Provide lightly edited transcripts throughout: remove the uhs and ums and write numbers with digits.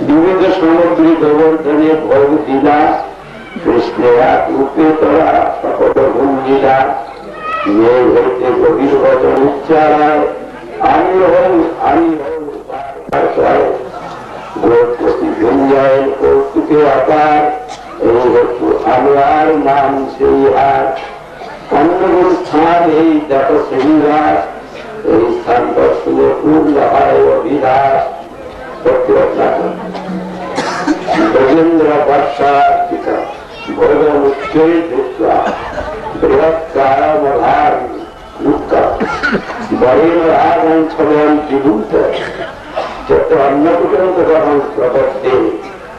विविध सामग्री गोवर्धने भोग दिला कृष्णया रूपे तोरा सकल गुण लीला ये हईते गभीर वचन उच्चाराय आनी हो गोपति गुंजाए कौतुके अपार अनुहार नाम से हार अन्नगुण स्थान यही जप सही रात यही स्थान पर सुने पूर्ण आय अभिलाष गजेन्द्र वर्षा भोगमुच्चय दृष्ट्वा बृहत्कारमधार बड़े छलन विभूत चत्र अन्नकूटं ग्रहण प्रवर्ते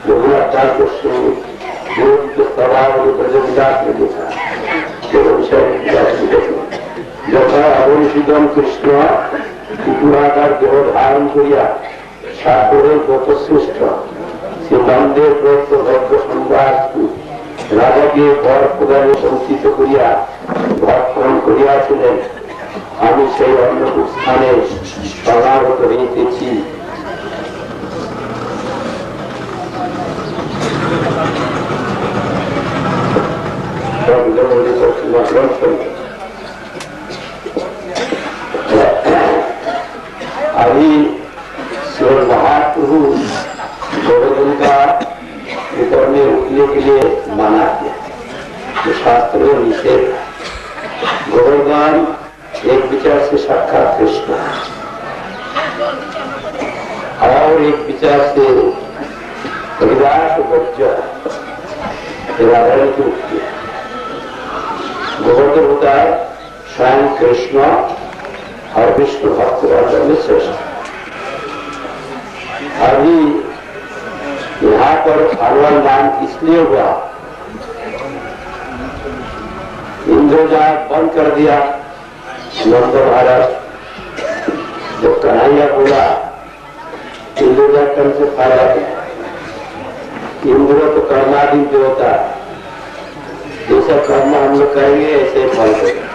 रघुनाथाचार्य से स्वभाव प्रजविदात में देखा यथा अवनिषितम कृष्ण त्रिपुराकार देह धारण करिया ठाकुरेर गोपश्रेष्ठ से नंदेर प्रयत्न भद्र संवाद রাজাকে বর প্রদানে বঞ্চিত করিয়া ভক্ষণ করিয়াছিলেন আমি সেই অন্নস্থানে সমাগত হইতেছি अभी शिव महापुरुष गोवर्धन का ऊपर में उठने के लिए माना गया तो शास्त्र में निषेध गोवर्धन एक विचार से साक्षात कृष्ण और एक विचार से हरिदास गोवर्धन होता है स्वयं कृष्ण और विष्णु भक्त में श्रेष्ठ। अभी यहाँ पर भगवान नाम इसलिए हुआ इंद्रजाल बंद कर दिया नंद महाराज जब कन्हैया बोला इंद्रजाल कर्म से फायदा गया इंद्र तो कर्माधीन देवता जैसा कर्म हम लोग करेंगे ऐसे फल देगा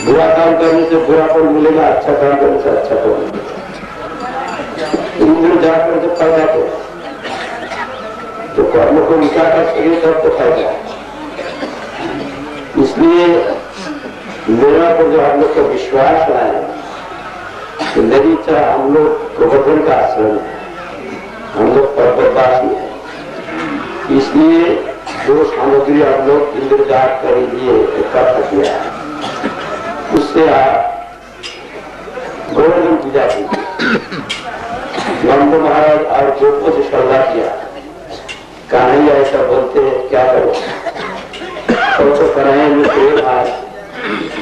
बुरा काम करने से बुरा फल मिलेगा अच्छा काम करने से अच्छा फल मिलेगा इंद्र जाकर तो फायदा क्या तो कर्म को विचार कर सके तब तो फायदा इसलिए मेरा को जो हम लोग का विश्वास है तो मेरी चाह हम लोग गोवर्धन का आश्रम है हम लोग पर्वतवासी है इसलिए जो सामग्री हम लोग इंद्र जाग कर लिए इकट्ठा किया है उससे आप गोवर्धन पूजा कीजिए नंद महाराज और गोपों से सलाह किया कन्हैया ऐसा बोलते हैं क्या करो तो कन्हैया में प्रेम है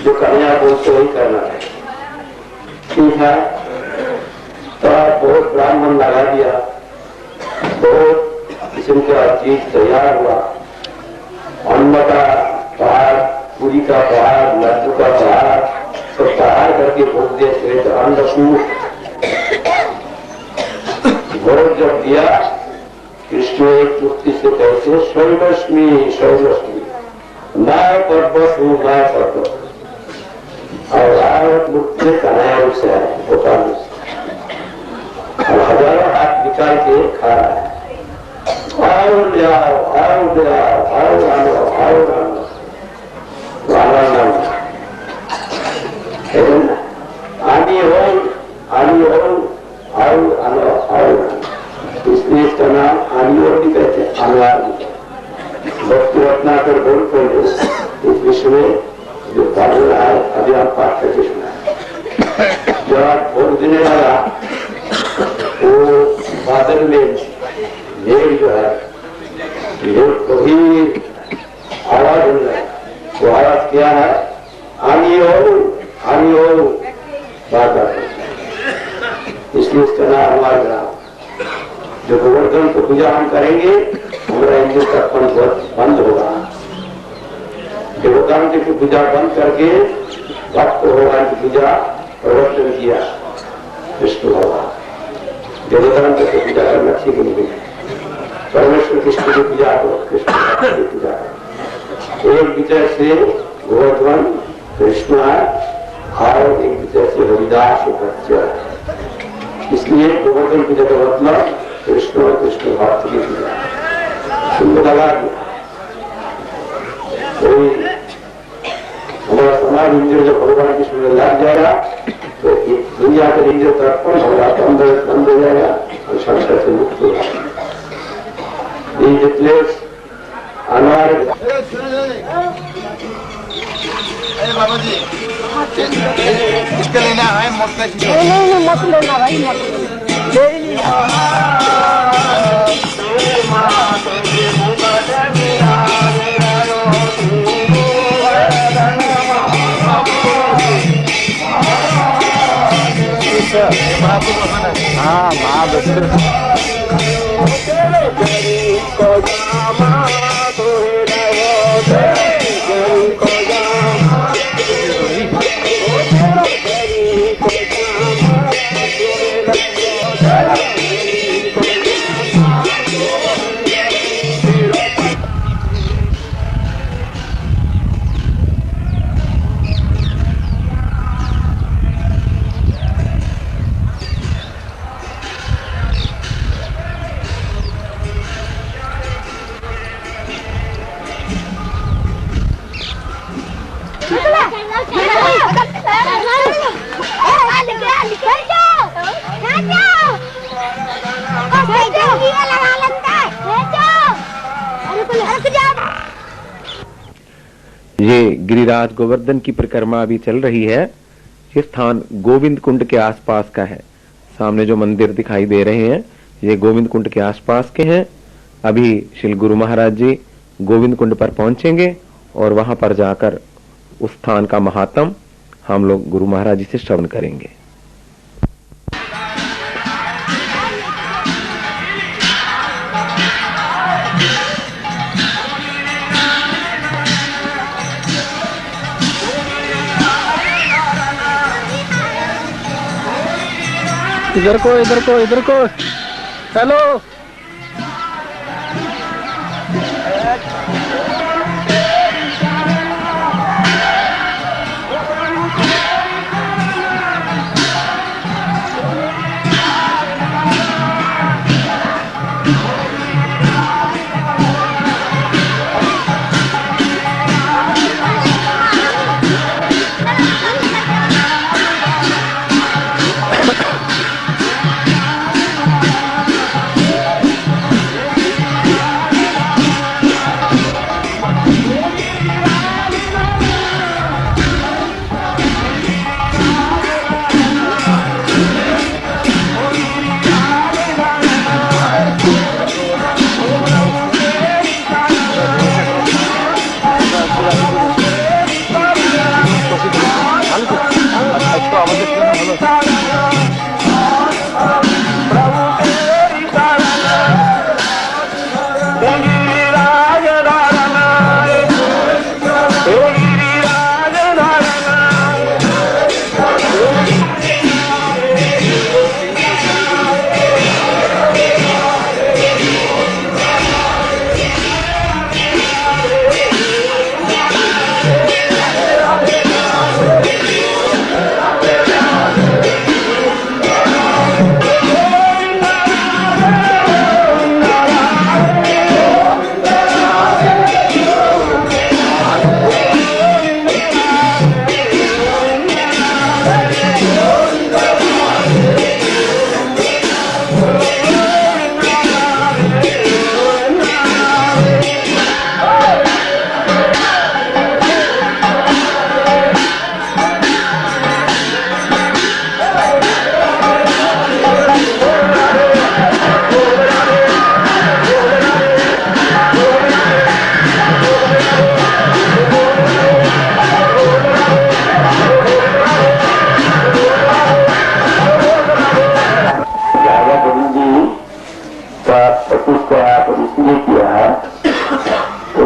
जो कन्हैया बोलते वही करना है ठीक है तो आप बहुत ब्राह्मण लगा दिया बहुत किस्म का चीज तैयार हुआ अन्न का पहाड़ पूरी का पहाड़ लड्डू का पहाड़ सब पहाड़ करके भोग दिया श्वेत अन्नकूट भोग जब दिया कृष्ण एक चुक्ति से कहते शैलक्ष्मी शैलक्ष्मी मैं पर्वत हूँ मैं पर्वत और भारत मुक्त से कन्हैया से आए गोपाल से और हजारों हाथ निकाल के खा रहा है आओ ले आओ आओ ले आओ आओ आनो आओ आनो वाला नाम आनी हो आओ आनो आओ इसलिए इसका नाम आनियोर भी कहते हैं अनुवाद भक्ति रत्नाकर बोल कर इस विश्व में जो पढ़ रहा है अभी आप पाठ करके सुना जब आप भोग देने लगा वो बादल में मेघ जो है मेघ को ही आवाज हो रहा है वो आवाज क्या है आनी हो बात इसलिए इसका नाम अनुवाद रहा जो गोवर्धन को पूजा हम करेंगे हमारा इंद्र का बंद होगा देवताओं की पूजा बंद करके भक्त भगवान की पूजा प्रवर्तन किया विष्णु भगवान देवताओं की पूजा करना ठीक नहीं परमेश्वर कृष्ण की पूजा हो कृष्ण की पूजा एक विचार से गोवर्धन कृष्ण और एक विचार से हरिदास बच्चा इसलिए गोवर्धन की जगह बदला कृष्ण और कृष्ण भक्त की दिया, उनको लगा दिया। कोई हमारा समाज इंद्र जब भगवान कृष्ण में लग जाएगा तो दुनिया के इंद्र तर्पण होगा, बंद हो जाएगा और संसार से मुक्त हो जाएगा। जितने अनार बाबा जी इसके लेना है, मत लेना भाई, हाँ ये गिरिराज गोवर्धन की परिक्रमा अभी चल रही है। ये स्थान गोविंद कुंड के आसपास का है। सामने जो मंदिर दिखाई दे रहे हैं ये गोविंद कुंड के आसपास के हैं। अभी श्री गुरु महाराज जी गोविंद कुंड पर पहुंचेंगे और वहां पर जाकर उस स्थान का महात्म हम लोग गुरु महाराज जी से श्रवण करेंगे। इधर को हेलो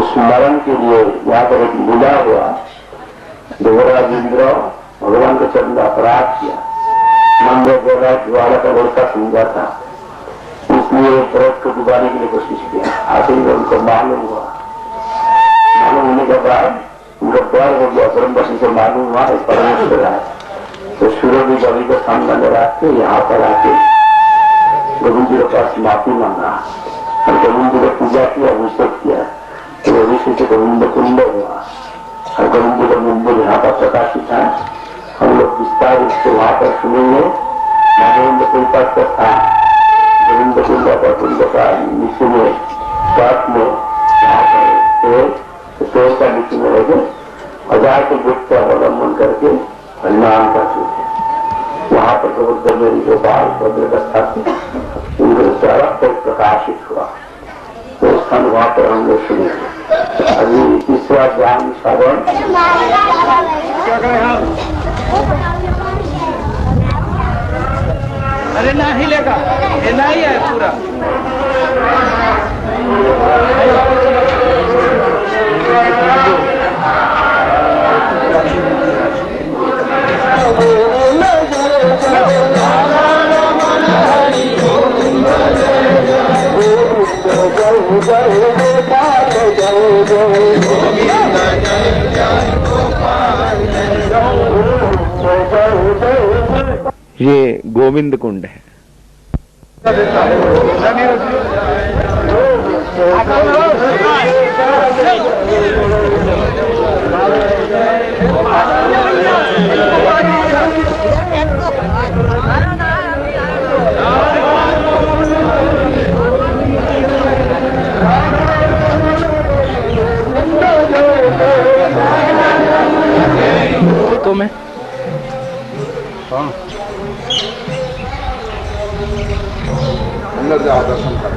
स्मरण के लिए यहाँ पर एक लीला हुआ। देवराज इंद्र भगवान के चरण का अपराध किया। मंदिर देवराज ज्वाला का रोका समझा था, इसलिए व्रत को डुबाने के लिए कोशिश किया। आखिर में उनको मालूम हुआ। मालूम होने के बाद उनका डर हो गया। ब्रह्मशी से मालूम हुआ परमेश्वर है, तो सूर्य भी बलि को सामने रख के यहाँ पर आके गोविंद जी के पास माफी मांगा और गोविंद जी ने पूजा किया, अभिषेक किया, तो अभिषेक से गोविंद कुंड हुआ और गोविंद जी का मंदिर यहाँ पर प्रकाशित है। हम लोग विस्तार रूप से वहां पर सुनेंगे। गोविंद कुंड का कथा, गोविंद कुंड का कुंड का नीचे में पास में यहाँ पर पेड़ का नीचे में रहे हजार के गुप्त का अवलंबन करके हनुमान का सूत्र है। वहां पर प्रबुद्ध मेरी जो बाल भद्रवस्था थी उनके द्वारा प्रकाशित हुआ, तो स्थान वहां पर हम लोग सुनेंगे। अभी तीसरा ज्ञान साधन अरे ना हिलेगा, हिला ही है पूरा। ये गोविंद कुंड है। तो मैं अंदर जाओ दर्शन कर।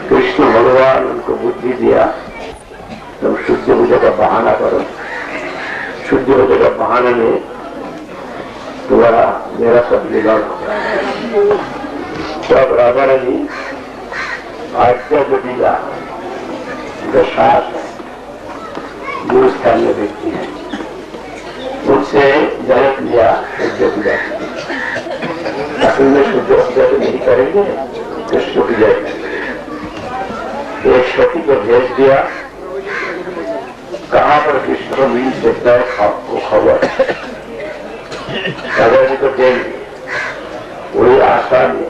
कृष्ण भगवान उनको बुद्धि दिया, तुम शुद्ध बुझे का बहाना करो, शुद्ध बुझे का बहाने में तुम्हारा मेरा सब बिगाड़ होगा। तब राधा रानी आज्ञा जो दिया दशास गुरु स्थान में व्यक्ति है, मुझसे जरत लिया शुद्ध पूजा, असल में शुद्ध पूजा तो नहीं करेंगे, कृष्ण की जय करेंगे। एक शक्ति को भेज दिया, कहां पर कृष्ण को मिल सकता है आपको खबर, राधा जी को देंगे। वही आसान है,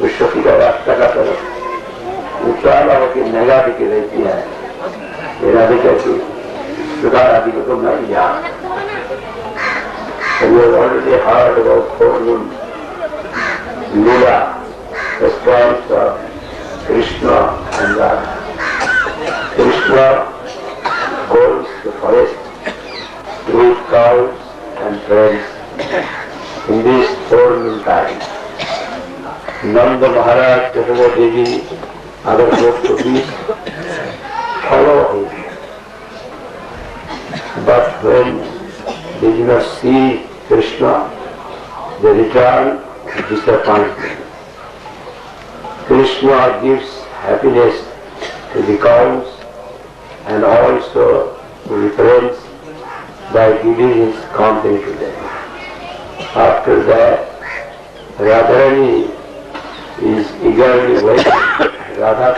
उस शक्ति का रास्ता का तरफ उचाला होकर नगा दिखे रहती है। ये राधिका की सुधार आदि को तो नहीं याद। Already hard about form Leela response of Krishna and Radha. Krishna goes to the forest to eat cows and friends in this formal time. Nanda Maharaj, Yashoda Devi, other gopis follow him. But when they do not see Krishna, they return with disappointment. Krishna gives happiness to the cows and also to the friends by giving his company to them. After that, Radharani is eagerly waiting Radha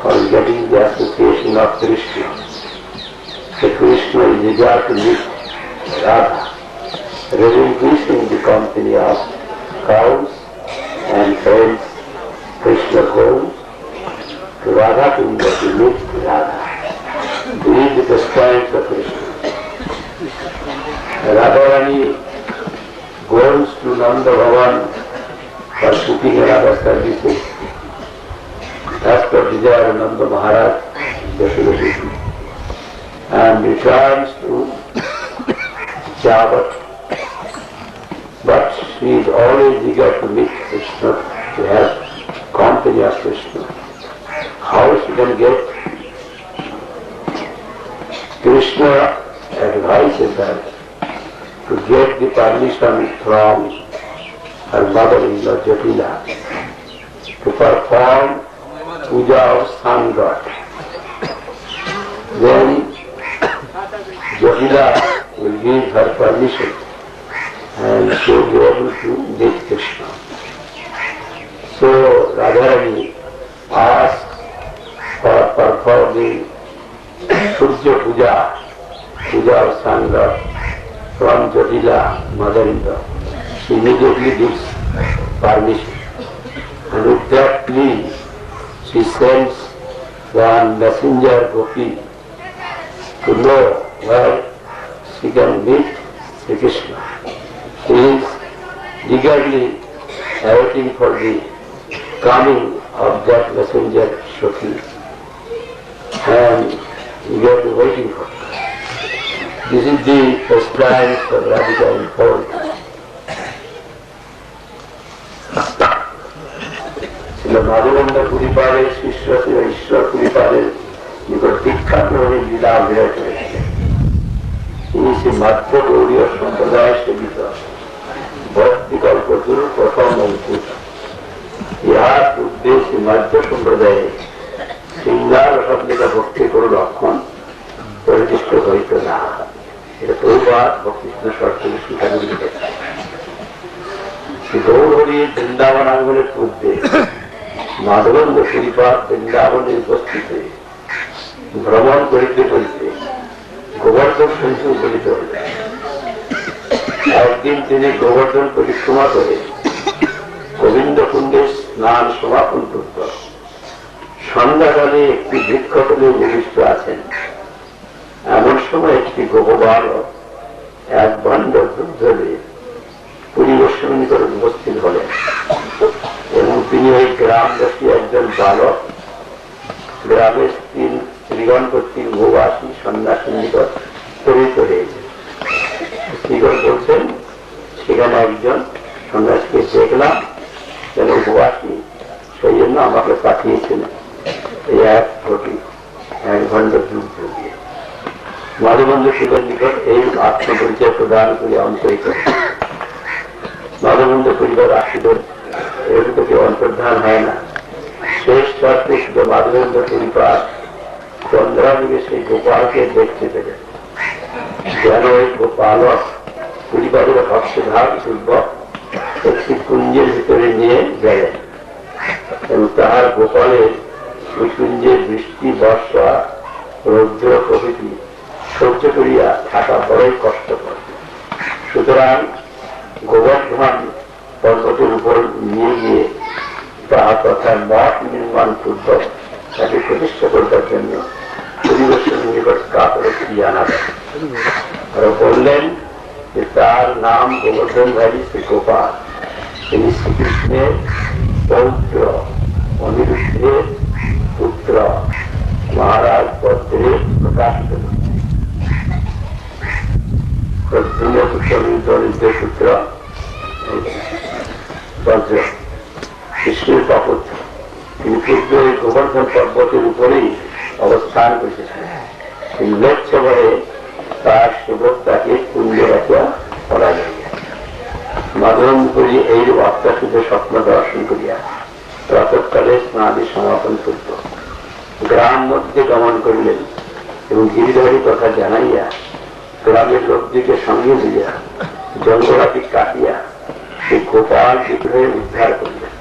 for getting the association of Krishna. So Krishna is eager to meet Radha, relinquishing the company of cows and friends. Krishna goes to Radha Kunda to meet Radha. These are the strengths of Krishna. Radharani goes to Nanda Bhavan for putting Radha services. As per desire of Nanda Maharaj, Yashoda Devi, and returns to Javat. But she is always eager to meet Krishna, to have company of Krishna. How she can get? Krishna advises her to get the permission from her mother-in-law Jatila to perform puja of sun god. Then Jatila will give her permission and she will be able to meet Krishna. So Radharani asked for performing Surya Puja, puja of sun god from Jatila, mother-in-law. She immediately gives permission. And with that plea, she sends one messenger Gopi to know where she can meet Sri Krishna. She is eagerly awaiting for the coming of that messenger Shakhi, and eagerly waiting for her. This is the first time for Radhika unfold. ছিল মাধবেন্দ্র পুরীপালের শিষ্য ছিল ঈশ্বর পুরীপালের নিকট বিখ্যাত হয়ে লীলা অভিনয় করেছিলেন। তিনি সে মাধ্য গৌরীয় সম্প্রদায়ের সেবিত ভক্তিকল্পতুর প্রথম অঙ্কুর। ইহার পূর্বে সে মাধ্য সম্প্রদায়ে সিঙ্গার শব্দটা ভক্তি করে লক্ষণ পরিদিষ্ট হইত না। এটা প্রভুপাদ ভক্তিকৃষ্ণ সরস্বতী শিক্ষাগুলি লিখেছেন। গৌরহরি বৃন্দাবন আগমনের পূর্বে মাধবেন্দ্র পুরীপাদ বৃন্দাবনে উপস্থিত ভ্রমণ করিতে করিতে গোবর্ধন সন্ধি উপনীত হলেন। একদিন তিনি গোবর্ধন পরিক্রমা করে গোবিন্দ কুণ্ডে স্নান সমাপন করত। সন্ধ্যাকালে একটি বৃক্ষতলে উপবিষ্ট আছেন। এমন সময় একটি গোপবালক এক ভাণ্ড দুগ্ধ দিয়ে পরিবেশন নিকটে উপস্থিত হলেন এবং তিনি ওই গ্রামবাসী একজন বালক গ্রামের স্ত্রীগণ কর্তৃক ভূবাসী সন্ন্যাসীর নিকট প্রেরিত হয়েছে। স্ত্রীগণ বলছেন সেখানে একজন সন্ন্যাসীকে দেখলাম যেন ভূবাসী, সেই জন্য আমাকে পাঠিয়েছিলেন এই এক ঘটি এক ভাণ্ড দুগ্ধ দিয়ে। মাধবেন্দ্র শিবের নিকট এই আত্মপরিচয় প্রদান করে অন্তরিত। মাধবেন্দ্র পরিবার আসিল, এগুলো কেউ অন্তর্ধান হয় না। শেষ রাত্রে শুধু মাধবেন্দ্র পরিবার চন্দ্রাদিকে সেই গোপালকে দেখতে পেলেন। যেন ওই গোপালক পরিবারের ভক্তভাব পূর্বক একটি কুঞ্জের ভিতরে নিয়ে গেলেন এবং তাহার গোপালের ওই কুঞ্জের বৃষ্টি বর্ষা রৌদ্র প্রভৃতি সহ্য করিয়া থাকা বড়ই কষ্টকর। সুতরাং গোবর্ধন পর্বতের উপর নিয়ে গিয়ে তাহা তথা মঠ নির্মাণ পূর্বক তাকে প্রতিষ্ঠা করবার জন্য পরিবেশের নিকট কাপড়ি আনাবেন। আর বললেন যে তার নাম গোবর্ধনধারী শ্রী গোপাল। তিনি শ্রীকৃষ্ণের পৌত্র, অনিরুদ্ধের পুত্র, মহারাজ বদ্রের প্রকাশিত পুত্র বজ্র, কৃষ্ণের প্রপুত্র। তিনি পূর্বে গোবর্ধন পর্বতের উপরেই অবস্থান করেছিলেন। তিনি লোকসভায় তার সেবক তাকে কুঞ্জে রাখিয়া পড়া যায়। মাধবেন্দ্রপুরী এই অত্যাচিত স্বপ্ন দর্শন করিয়া প্রাতঃকালে স্নাদি সমাপন করত। গ্রাম মধ্যে গমন করিলেন এবং গিরিধারী কথা জানাইয়া গ্রামের লোকদিকে সঙ্গে দিয়া জঙ্গলাটি কাটিয়া সেই গোপাল বিগ্রহে উদ্ধার করিলেন।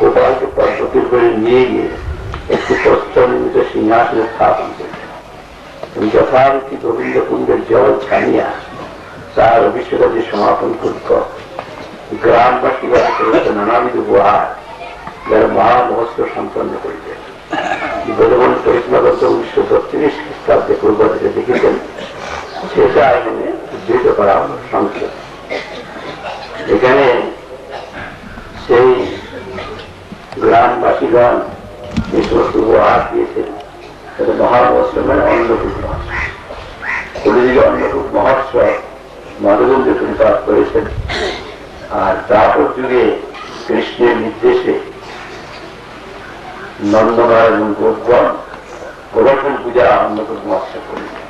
গোপালকে পর্বতের করে নিয়ে গিয়ে একটি প্রস্তর নির্মিত সিংহাসনে স্থাপন করলেন। যথারীতি গোবিন্দ কুণ্ডের জল ছাড়িয়া তার অভিষেকাদি সমাপন করত। গ্রামবাসীরা নানাবিধ উপহার যারা মহামহোৎসব সম্পন্ন করিলেন। ভগবান কৃষ্ণগত 1932 খ্রিস্টাব্দে পূর্ব থেকে দেখেছেন, সেটা এখানে উদ্ধৃত করা হল সংক্ষেপ। এখানে সেই গ্রামবাসীগণ যে সমস্ত উপহার দিয়েছেন সেটা মহামহোৎসব মানে অন্নকূট মহোৎসব। কলিযুগে অন্নকূট মহোৎসব মাধবেন্দ্র প্রতিপাদ করেছেন। আর তারপর যুগে কৃষ্ণের নির্দেশে নন্দনয় এবং গোপগণ গোবর্ধন পূজা অন্নকূট মহোৎসব করেছেন।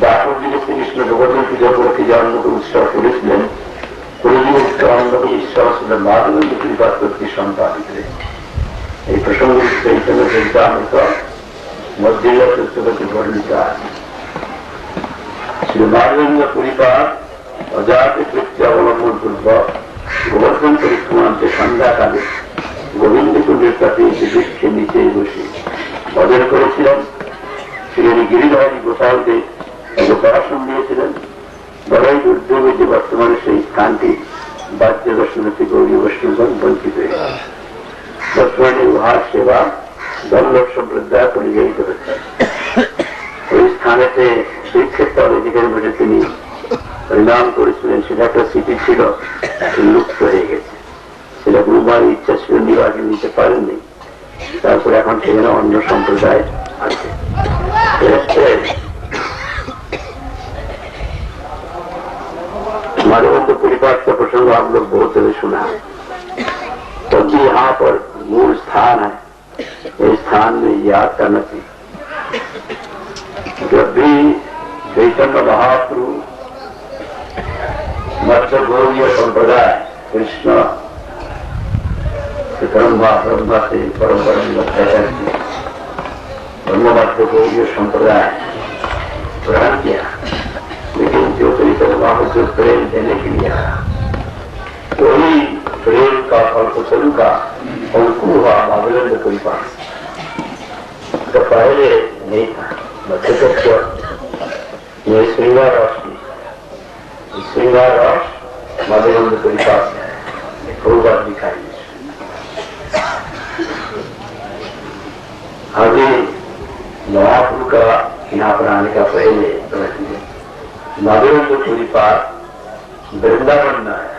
তারপর যুগে শ্রীকৃষ্ণ গোবর্ধন পূজা উপলক্ষে যে অন্নকূট উৎসব করেছিলেন, কলিযুগে অন্যতম ঈশ্বর ছিলেন মাধবেন্দ্র পরিপাত কর্তৃক সম্পাদিত। এই প্রসঙ্গে চৈতন্য চরিতামৃত মধ্যে পুস্তকটি বর্ণিত আছে। শ্রী মাধবেন্দ্র পরিপাত অজাতি বৃত্তি অবলম্বন পূর্বক গোবর্ধন পরিক্রমান্তে সন্ধ্যাকালে গোবিন্দ কুণ্ডের কাছে বৃক্ষের নিচে বসে ভজন করেছিলেন। সেখানে গিরিধারী গোপালকে গোপাসন দিয়েছিলেন। বড়ই দুর্যোগে যে বর্তমানে সেই স্থানটি বাদ্য দর্শনতে গৌরী বৈষ্ণবগণ বঞ্চিত হয়েছে। বর্তমানে উহার সেবা বল্লভ সম্প্রদায় পরিচালিত হচ্ছে। ওই স্থানেতে বৃক্ষের তলে যেখানে বসে তিনি পরিণাম করেছিলেন সেটা একটা স্মৃতি ছিল, লুপ্ত হয়ে গেছে। সেটা গুরুমার ইচ্ছা ছিল নির্বাচন নিতে পারেননি। তারপর এখন সেখানে অন্য সম্প্রদায় আছে। माधवेंद्र परिपात का प्रसंग आप लोग बहुत जगह सुना है, क्योंकि यहाँ पर मूल स्थान है। इस स्थान में याद करना चाहिए। जब भी चैतन्य महाप्रभु मध्य गौरीय संप्रदाय कृष्ण ब्रह्मा से परम्परा ब्रह्म मध्य गौरीय संप्रदाय ग्रहण किया, लेकिन जो चैतन्य महाप्रभु प्रेम देने के लिए आया, वही प्रेम का फलकुशल का अंकुर हुआ माधवेंद्र परिपात। तो पहले नहीं था मध्य तत्व ये श्रृंगार रस की श्रृंगार रस माधवेंद्र परिपात में बहुत बार दिखाई। अभी महाप्रभु का यहाँ पर आने का पहले माधवेंद्र परिपात वृंदावन में है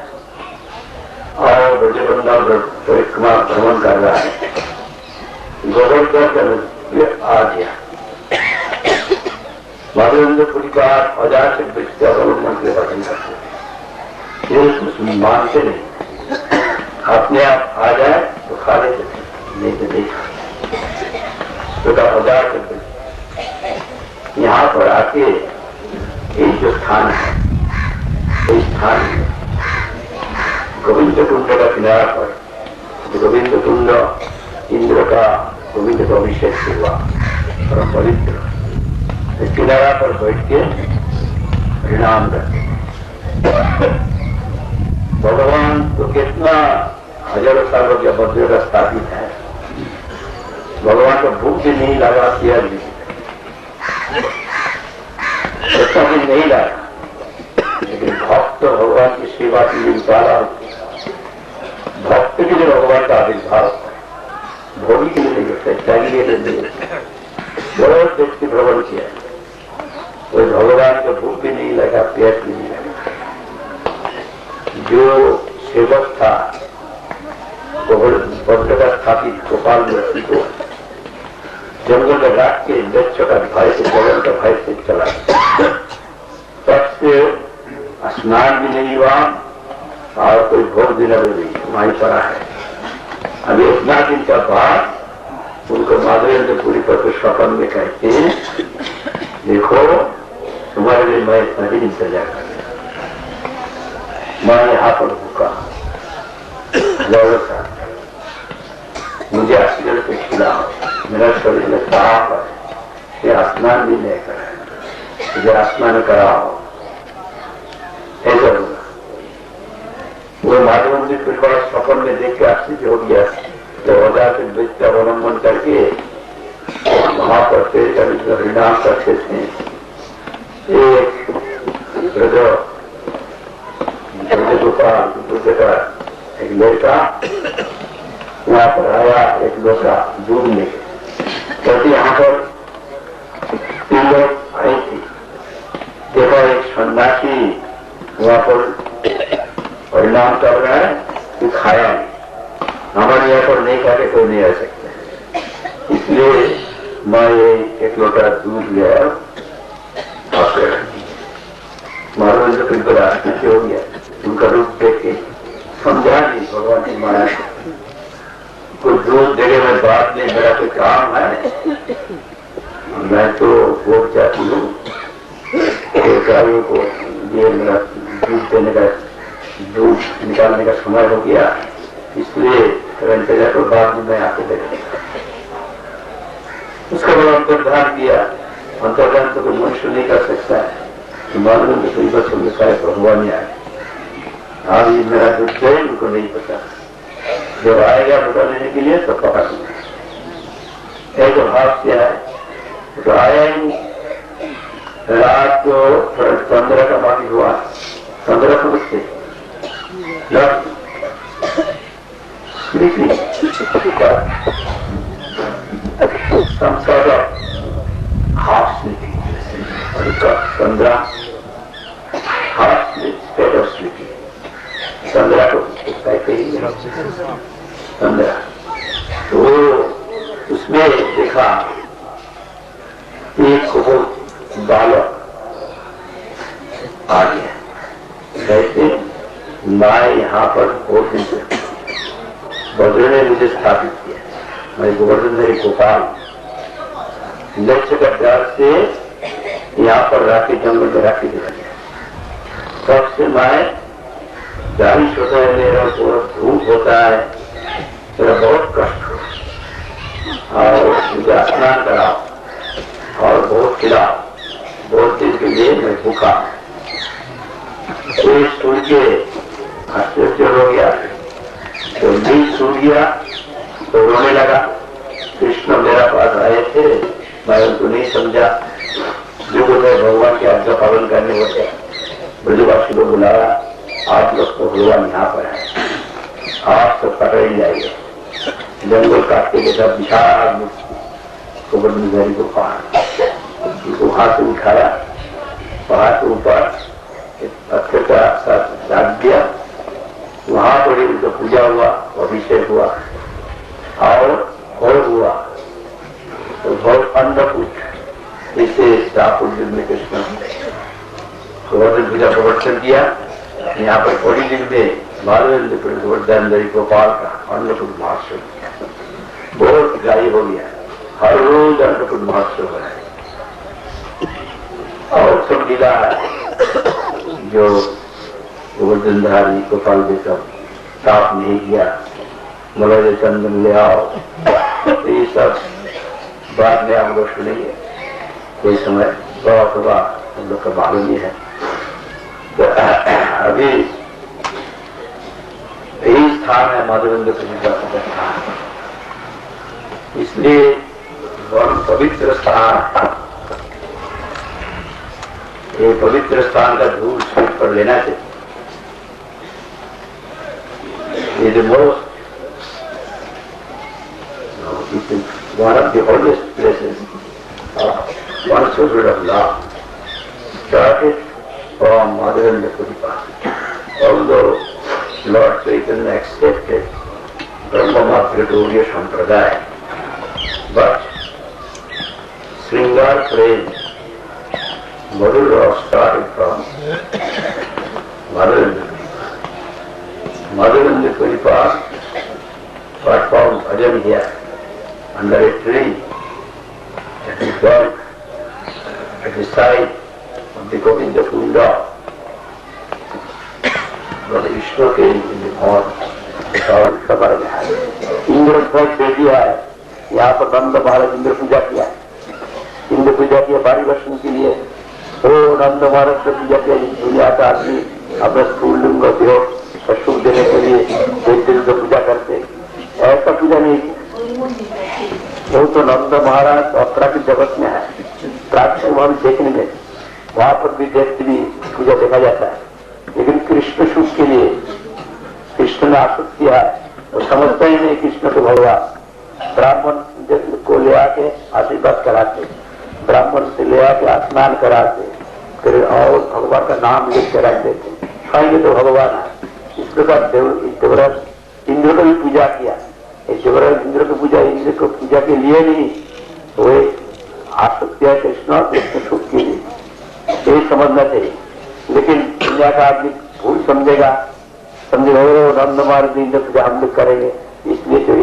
और ब्रजवृंदावन परिक्रमा भ्रमण कर रहा है। गोवर्धन आ गया। माधवेंद्र परिपात औजार से बचते अवलंबन के वचन करते, ये कुछ मानते नहीं, अपने आप आ जाए तो खा लेते थे, नहीं तो नहीं खा। औजार से यहाँ पर आके ये जो स्थान है, इस स्थान में गोविंद कुंड का किनारा पर गोविंद कुंड इंद्र का गोविंद का अभिषेक हुआ और पवित्र इस किनारा पर बैठ के प्रणाम करते। भगवान तो कितना हजारों सालों के बद्र का स्थापित है, भगवान को भूख भी नहीं लगा, किया भी नहीं लगा, लेकिन भक्त भगवान की सेवा के लिए निकाला। भक्त के लिए भगवान का आविर्भाव है, भोगी के लिए नहीं होता, त्यागी के लिए नहीं होता। बहुत देश की भ्रमण किया, कोई भगवान को भूख भी नहीं लगा, प्यास भी नहीं लगा। जो सेवक था बद्र का स्थापित गोपाल मूर्ति को जंगल में राख के दक्ष का भाई से जगन का भाई से चला, तब से स्नान भी नहीं हुआ और कोई भोग देना भी नहीं, वहीं पड़ा है। अभी इतना दिन का बाद उनको माधवेंद्र पुरी पर स्वपन में कहते हैं, देखो तुम्हारे लिए मैं इतना दिन इंतजार कर रहा, मैं यहाँ पर भूखा मुझे ऑक्सीजन पे खिलाओ, मेरा शरीर में ताप है, ये स्नान भी नहीं कर रहे, मुझे स्नान कराओ। ऐसा होगा वो माधवेंद्र परिवार स्वप्न में देख के आश्चर्य हो गया। तो औजार से वृत्ति अवलंबन करके वहां पर परिणाम करते थे। एक ब्रज गोपाल का एक लड़का वहां पर आया, एक लोटा दूध लेके, क्योंकि यहाँ पर 3 लोग आई थी। देखा एक सन्यासी वहां पर परिणाम कर रहा है, कि खाया नहीं, हमारे यहाँ पर नहीं खा के कोई नहीं आ सकते, इसलिए मैं एक लोटा दूध ले आया। माधवेंद्र पिंपल आश्चर्य हो गया, उनका रूप देख के समझा नहीं भगवान की माया को दूध देने में बात नहीं, मेरा कोई काम है, मैं तो भोग जाती हूँ गायों को, ये मेरा दूध देने का दूध निकालने का समय हो गया, इसलिए रंजना को बाद में आके देखेगा। उसका बड़ा अंतर्धान किया। अंतर्धान तो कोई मनुष्य नहीं कर सकता है कि मालूम तो कोई बच्चों में सारे भगवान ही आए। आज ये मेरा दुख है, उनको नहीं पता। जब आएगा पता लेने के लिए तो पकड़ लेंगे। एक भाव से आए तो आया ही रात को 15 का बाकी हुआ, 15 को बचते some sort of half sleeping, or it's called Sandra, half sleep, state of sleeping. Sandra को कहते हैं Sandra। तो उसमें देखा एक बालक आ गया, कहते मैं यहाँ पर बहुत दिन से बद्र ने मुझे स्थापित किया, मैं गोवर्धन गोपाल लक्ष्य का प्यार से यहाँ पर राखी जंगल में राखी दिया गया। तब से मैं बारिश होता है, मेरा पूरा धूप होता है, मेरा बहुत कष्ट हो और मुझे स्नान कराओ और बहुत खिलाओ, बहुत दिन के लिए मैं भूखा। सुन के आश्चर्य हो गया, तो नींद सुन गया तो रोने लगा। कृष्ण मेरा पास आए थे, मैं उनको नहीं समझा, जो बोले भगवान की आज्ञा पालन करने होते ब्रजवासी को बुलाया, आप लोग तो भगवान यहाँ पर है, आप सब पकड़ ही जाइए। जंगल काटते के साथ विशाल गोवर्धन को वहां से उठाया, पहाड़ के ऊपर पत्थर का साथ डाल दिया, वहां पर उनका पूजा हुआ, अभिषेक हुआ और भोग हुआ। तो भोग अन्नकूट इसे शाहपुर में कृष्ण गोवर्धन पूजा प्रवर्तन किया। यहाँ पर थोड़ी दिन में गोवर्धन गोपाल का अन्नकूट महोत्सव बहुत गायब हो गया, हर रोज अन्नकूट महोत्सव है और सब लीला जो गोवर्धन धारी गोपाल जी सब साफ नहीं किया, मलय चंदन ले आओ, तो ये सब बाद में हम लोग सुनेंगे। कोई समय बहुत होगा हम लोग का मालूम ही है। तो अभी यही स्थान है माधवेंद्र का स्थान, इसलिए बहुत पवित्र स्थान, ये पवित्र स्थान का धूल सिर पर लेना चाहिए। ये the most, it is one of the holiest places of one source of love, started from Madhavendra Puripa. Although Lord Chaitanya accepted Brahma Gaudiya Sampradaya, but Sringar Prem Madhura started from Madhavendra. Madhavendra Puripa performed bhajan here under a tree at the back, at the side of the Govinda Kunda. Lord Vishnu came in the form of Sabarga. Indra ध्वज दे दिया है, यहाँ पर नंद महाराज इंद्र पूजा किया, इंद्र पूजा किया बारी वर्षन के लिए। ओ नंद महाराज ने पूजा किया, दुनिया का आदमी अपना स्थूल लिंग को सुख देने के लिए एक दिन को पूजा करते, ऐसा पूजा नहीं। वो तो नंद महाराज अप्रा के जगत में है, प्राचीन वहां देखने में, वहां पर भी देखते भी पूजा देखा जाता है। लेकिन कृष्ण सुख के लिए कृष्ण ने आसक्त किया है, वो समझता ही नहीं कृष्ण को भगवान। ब्राह्मण को ले आके आशीर्वाद कराते, ब्राह्मण से ले आके स्नान कराते, फिर और भगवान का नाम लिख के रख देते, खाएंगे तो भगवान है। इस प्रकार देवराज इंद्र को भी पूजा किया। देवराज इंद्र को पूजा, इंद्र को पूजा के लिए नहीं, वो आसक्त है कृष्ण कृष्ण सुख के लिए, यही समझना चाहिए। लेकिन दुनिया का आदमी भूल समझेगा, समझेगा नंद महाराज इंद्र पूजा हम लोग करेंगे, इसलिए तो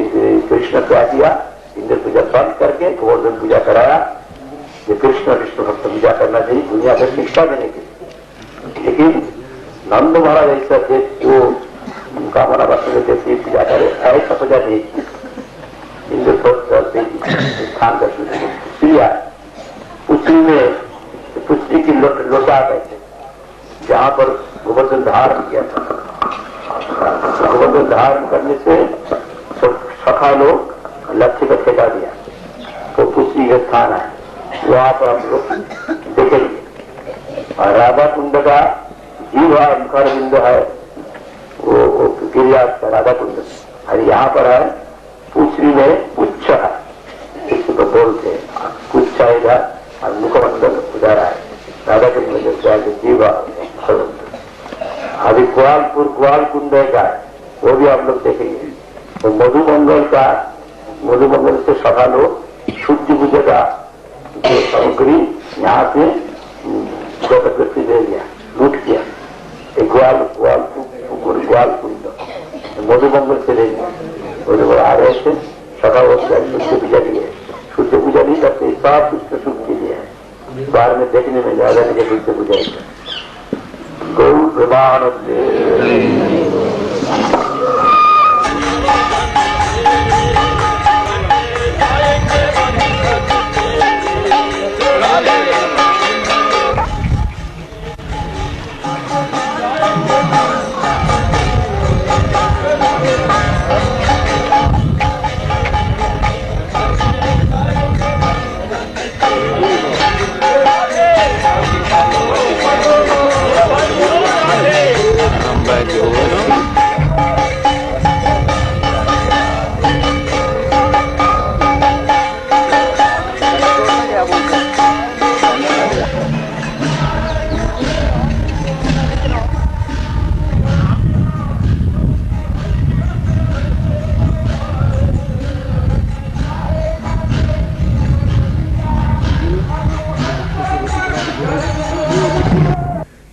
कृष्ण क्या किया, इंद्र पूजा बंद करके गोवर्धन पूजा कराया। ये कृष्ण विष्णु भक्त पूजा करना चाहिए दुनिया को शिक्षा देने के लिए। लेकिन नंद महाराज ऐसा थे वो कामना करते थे तीर्थ जाकर ऐसा सजा नहीं इनके स्थान का पुष्टिया पुष्टि में पुष्टि की लोटा कहते जहां पर गोवर्धन धारण किया था। गोवर्धन धारण करने से सखा लोग लक्ष्य को ठेका दिया तो पुष्टि का स्थान है वहां पर हम लोग देखेंगे। और राधा कुंड का जीवा मुखर बिंद है वो गिरिराज का राधा कुंड और यहाँ पर है पुष्टि में उच्च है इसको बोलते हैं उच्च इधर और मुखमंडल उधर है राधा कुंड में जीवा अभी ग्वाल कुंड का वो भी आप लोग देखेंगे। तो मधुमंगल से सभा लोग शुद्ध पूजा का जो सामग्री यहाँ से व्यक्ति दे दिया लूट किया ग्वाल कुंड मधुमंगल से ले दिया आ रहे थे सभा हो गया शुद्ध पूजा की है। शुद्ध पूजा नहीं करते सब कुछ तो शुद्ध के लिए है बाहर में देखने में ज्यादा नहीं शुद्ध पूजा गौ प्रमाण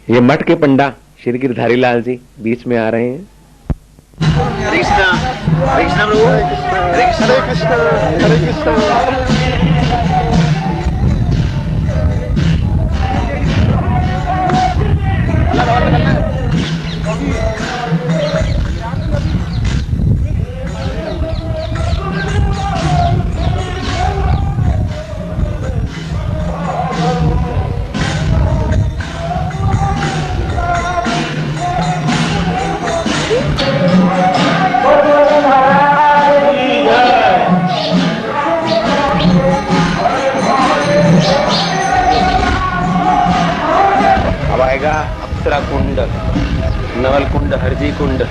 ये मठ के पंडा श्री गिरधारी लाल जी बीच में आ रहे हैं। कृष्णा कृष्णा प्रभु हरे कृष्णा हरे कृष्णा। अप्सरा कुंड, नवल कुंड, हरजी कुंड।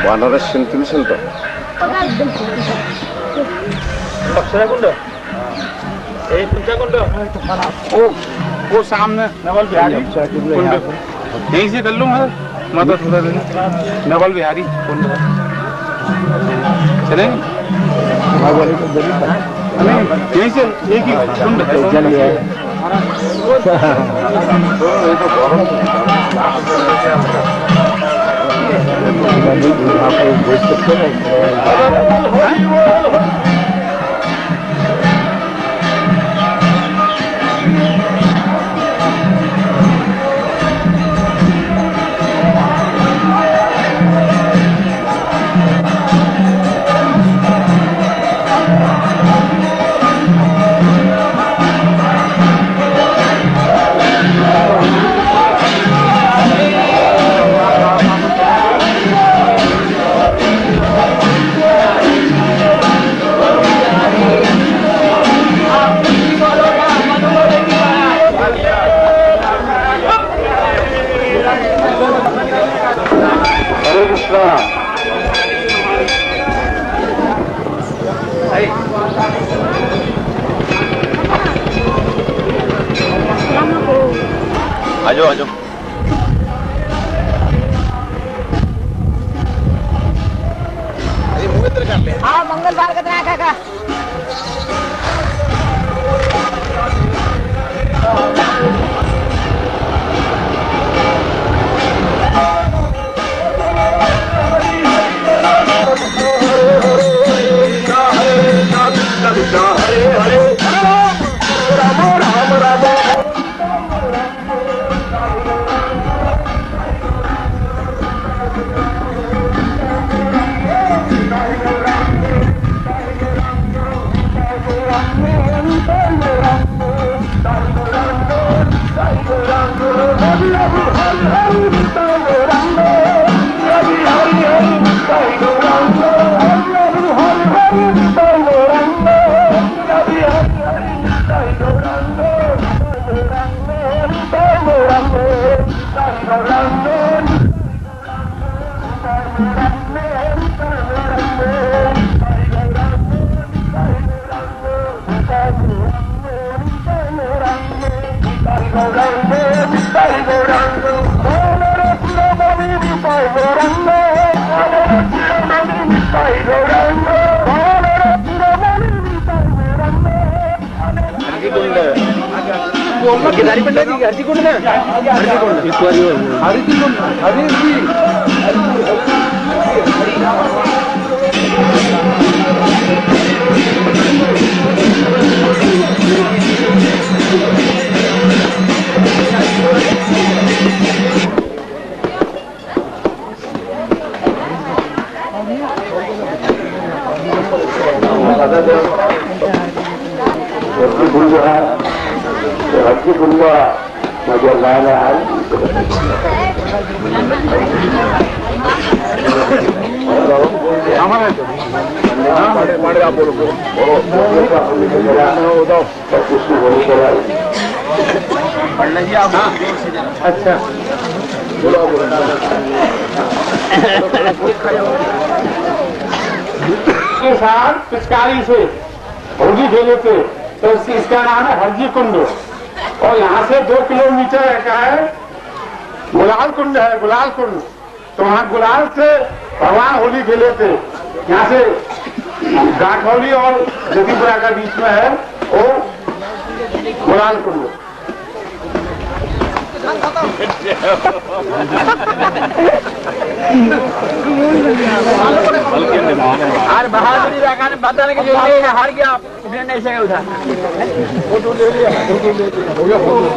बनारस सेंट्रल सेंटर अप्सरा कुंड कुंड वो सामने नवल बिहारी कुंड यहीं से कर लूंगा मतलब थोड़ा नवल बिहारी कुंड चलेंगे यहीं से एक ही कुंड है। हरे कृष्णा। आजो आजो। हाँ मंगलवार का काका। अच्छा के साथ पिचकारी से होली खेले थे तो इसका नाम है हरजी कुंड। और यहाँ से 2 किलोमीटर का है गुलाल कुंड है, गुलाल कुंड। तो वहाँ गुलाल से भगवान होली खेले थे। यहाँ से गाठौली और जतीपुरा का बीच में है वो गुलाल कुंड। और बहादुरी रखा ने बताने के लिए हार गया, इसने नहीं सके उठा। फोटो ले लिया, हो गया फोटो।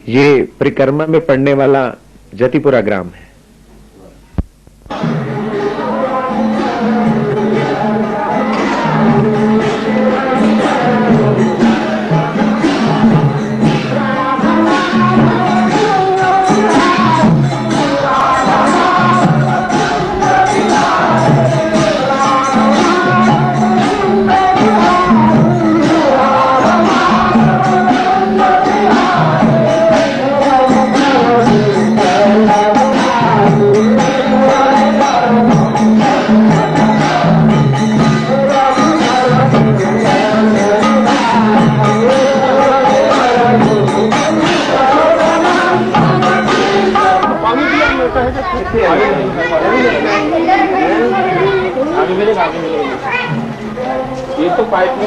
ये परिक्रमा में पड़ने वाला जतीपुरा ग्राम है। ये तो पाइप में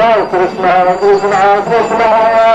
Hare Krishna, Krishna Krishna, Hare Hare,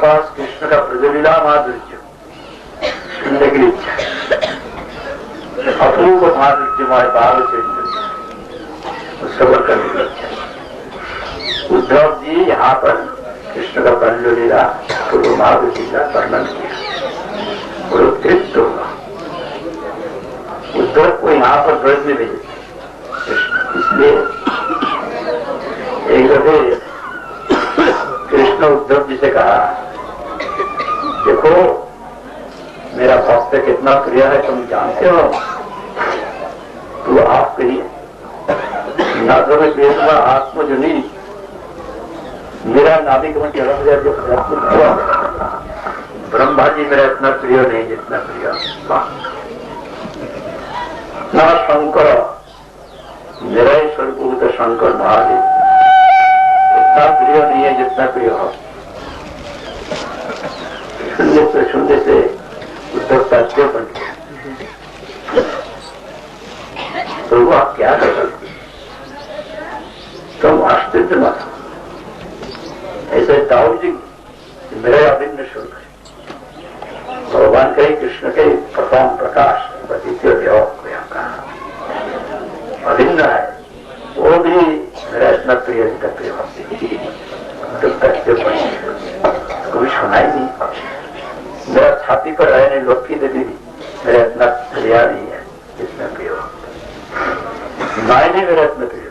पास कृष्ण का ब्रजलीला माधुर्य सुनने की इच्छा है, अपूर्व माधुर्यमय बाल चरित्र श्रवण करने की इच्छा है। उद्धव जी यहाँ पर कृष्ण का ब्रजलीला पूर्व माधुर्य का वर्णन किया और उत्कृष्ट होगा। उद्धव को यहाँ पर ब्रज में भेजे कृष्ण, इसलिए एक दफे कृष्ण उद्धव जी से कहा, देखो मेरा भक्त कितना प्रिय है तुम जानते हो, तो आप कहिए ना तो मैं बेसवा आत्मजुनी मेरा नाभिक में जो ब्रह्मा जी मेरा इतना प्रिय नहीं जितना प्रिय ना शंकर मेरा ही स्वरूप शंकर महादेव इतना प्रिय नहीं है जितना प्रिय हो। सुनने से उद्धव तात्पर्य बन गया। तो वो आप क्या कर सकते, तुम आश्चर्य मत ऐसे दाऊ जी मेरा अभिन्न स्वरूप है, भगवान के कृष्ण के प्रथम प्रकाश द्वितीय अभिन्न है, वो भी मेरा इतना प्रिय कभी सुनाई नहीं। मेरा छाती पर रहने लोकी देवी भी मेरा इतना प्रिय नहीं है जितना प्रिय हो, मायने मेरा इतना प्रिय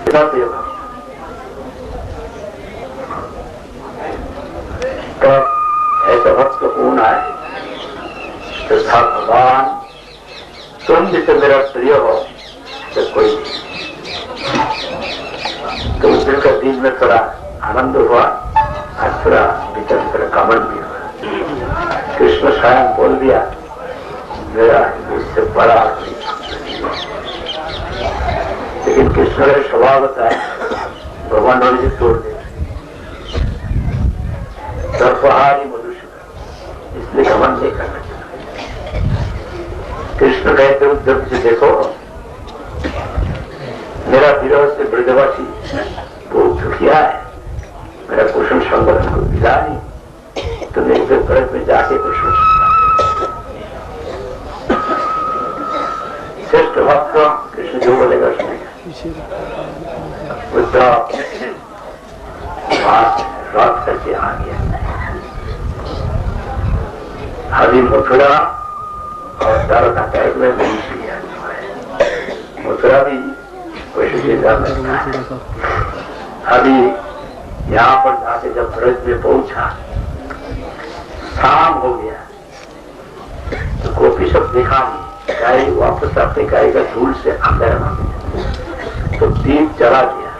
इतना प्रिय। तो ऐसा भक्त कौन आए तो था भगवान तुम जिसे मेरा प्रिय हो तो कोई नहीं। तो उस दिन का दिन में थोड़ा आनंद हुआ और थोड़ा भीतर भीतर कमल भी हुआ। कृष्ण स्वयं बोल दिया मेरा इससे बड़ा आदमी, लेकिन कृष्ण का स्वभाव होता है भगवान वाले से तोड़ दे सर्वहारी मनुष्य, इसलिए घमंड नहीं करना चाहिए। कृष्ण कहते उद्धव से देखो मेरा विरोध से ब्रजवासी बहुत दुखिया है, मेरा कुशल संगठन को मिला नहीं, तुम एक ब्रज में जाके कुशल श्रेष्ठ भक्त कृष्ण जो बोलेगा सुनेगा। उद्धव रात करके आ गया। अभी मथुरा और द्वारका टाइप में नहीं किया, मथुरा भी अभी यहाँ पर जाके जब ब्रज में पहुंचा शाम हो गया तो गोपी सब देखा नहीं, गाय वापस अपने गाय का धूल से अंदर आ गया तो दीप जला गया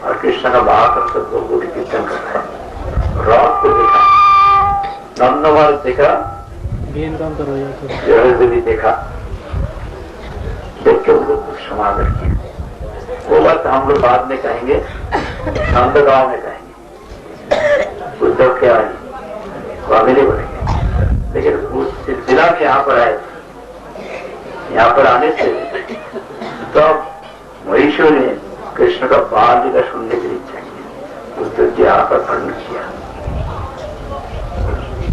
और कृष्ण का महात्म सब लोगों की कीर्तन कर रहा है। रात को देखा नंदवाल देखा भी देखा, देख के उन लोग समाधान किया। वो बात हम लोग बाद में कहेंगे, नंदगांव में कहेंगे, उद्धव क्या आई वो अभी नहीं बोलेंगे। लेकिन उस सिलसिला में यहाँ पर आए, यहाँ पर आने से तब महेश्वर ने कृष्ण का बाल लीला सुनने की इच्छा की, उद्धव जी यहाँ पर वर्णन किया।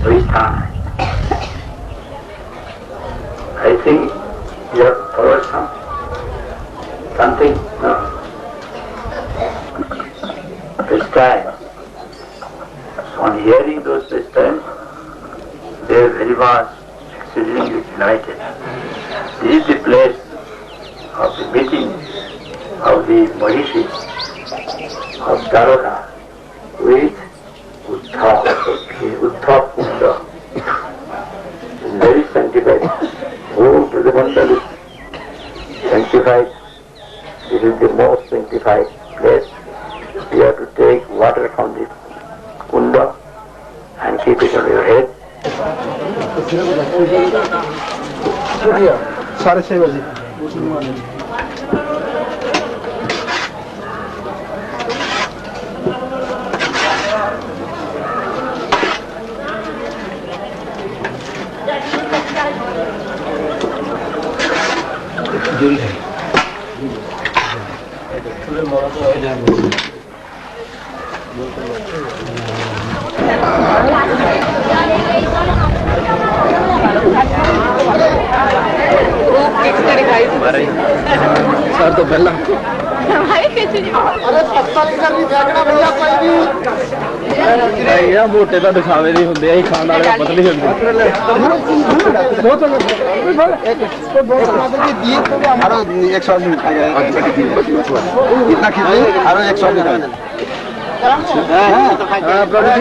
तो स्थान है। I think you have followed something, no? This time, on hearing those this time, they are very much exceedingly delighted. This is the place of the meeting of the Mahishis of Dwaraka with Uddhav Kunda. Very sanctified. Whole Brajamandal is sanctified. This is the most sanctified place. You have to take water from the kunda and keep it on your head. 6:30 बजे sir तो पहला भैया मोटे तो दिखावे नहीं होंगे ही खाने वाले पतली होंगे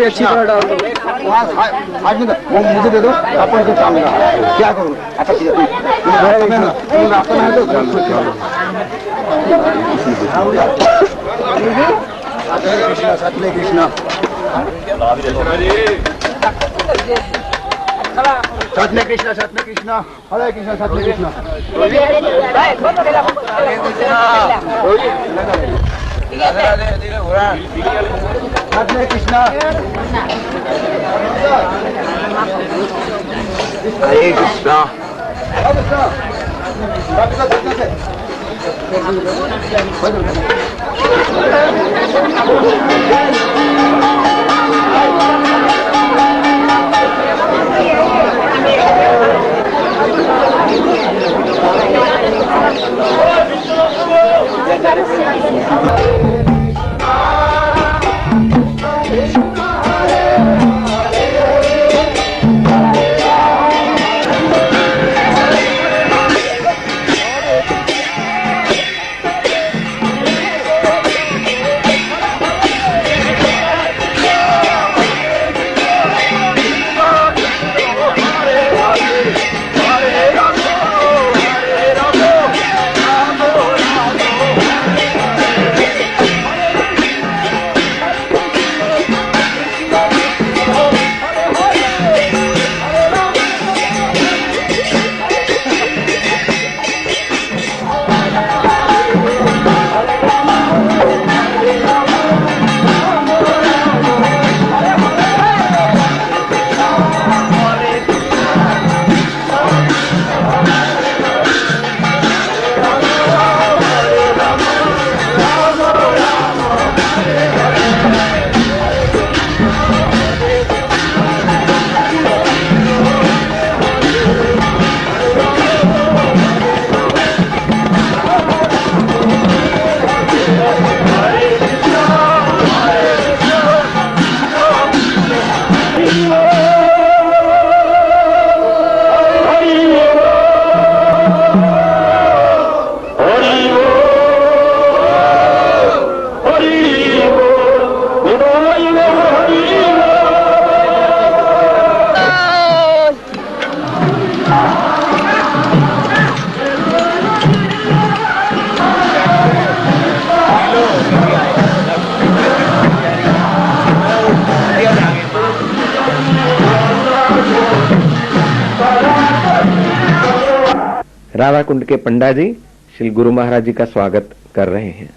अच्छी डाल दो मुझे दे दो अपन को काम क्या करूँ अच्छा कृष्णा सतले कृष्णा सतले कृष्णा सतले कृष्णा हरे कृष्णा सतले कृष्णा सतले कृष्णा हरे कृष्णा राधा कुंड के पंडा जी श्री गुरु महाराज जी का स्वागत कर रहे हैं।